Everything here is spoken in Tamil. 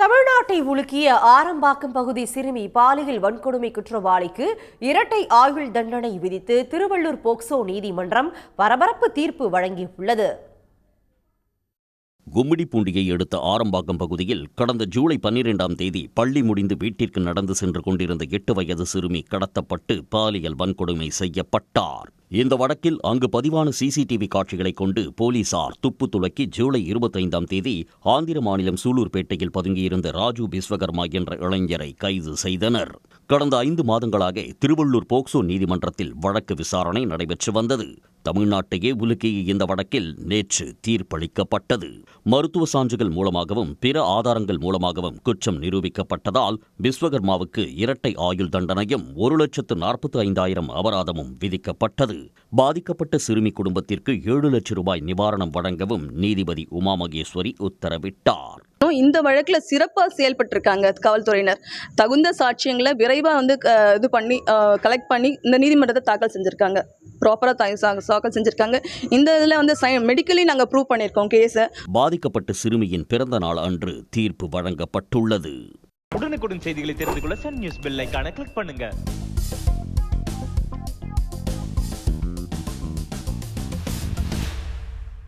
தமிழ்நாட்டை உலுக்கிய ஆரம்பாக்கம் பகுதி சிறுமி பாலியல் வன்கொடுமை குற்றவாளிக்கு இரட்டை ஆயுள் தண்டனை விதித்து திருவள்ளூர் போக்சோ நீதிமன்றம் பரபரப்பு தீர்ப்பு வழங்கியுள்ளது. கும்மிடிப்பூண்டியை அடுத்த ஆரம்பாக்கம் பகுதியில் கடந்த ஜூலை 12ஆம் தேதி பள்ளி முடிந்து வீட்டிற்கு நடந்து சென்று கொண்டிருந்த 8 வயது சிறுமி கடத்தப்பட்டு பாலியல் வன்கொடுமை செய்யப்பட்டார். இந்த வழக்கில் அங்கு பதிவான சிசிடிவி காட்சிகளை கொண்டு போலீசார் துப்பு துளக்கி ஜூலை 25ஆம் தேதி ஆந்திர மாநிலம் சூலூர்பேட்டையில் பதுங்கியிருந்த ராஜு விஸ்வகர்மா என்ற இளைஞரை கைது செய்தனர். கடந்த 5 மாதங்களாக திருவள்ளூர் போக்சோ நீதிமன்றத்தில் வழக்கு விசாரணை நடைபெற்று வந்தது. தமிழ்நாட்டையே உலுக்கிய இந்த வழக்கில் நேற்று தீர்ப்பளிக்கப்பட்டது. மருத்துவ சான்றுகள் மூலமாகவும் பிற ஆதாரங்கள் மூலமாகவும் குற்றம் நிரூபிக்கப்பட்டதால் விஸ்வகர்மாவுக்கு இரட்டை ஆயுள் தண்டனையும் 1,45,000 அபராதமும் விதிக்கப்பட்டது. பாதிக்கப்பட்ட சிறுமி குடும்பத்திற்கு 7 லட்சம் ரூபாய் நிவாரணம் வழங்கவும் நீதிபதி உமா மகேஸ்வரி உத்தரவிட்டார். இந்த வழக்கில் சிறப்பாக செயல்பட்டிருக்காங்க காவல்துறையினர். தகுந்த சாட்சியங்களை விரைவாக கலெக்ட் பண்ணி இந்த நீதிமன்றத்தை தாக்கல் செஞ்சுருக்காங்க. ப்ராப்பராக தாக்கல் செஞ்சுருக்காங்க. இந்த இதில் மெடிக்கலி நாங்கள் ப்ரூவ் பண்ணியிருக்கோம் கேஸை. பாதிக்கப்பட்ட சிறுமியின் பிறந்த நாள் அன்று தீர்ப்பு வழங்கப்பட்டுள்ளது. உடனுக்குடன் செய்திகளை தெரிந்து கொள்ள சன் நியூஸ் பெல் ஐகானை கிளிக் பண்ணுங்க.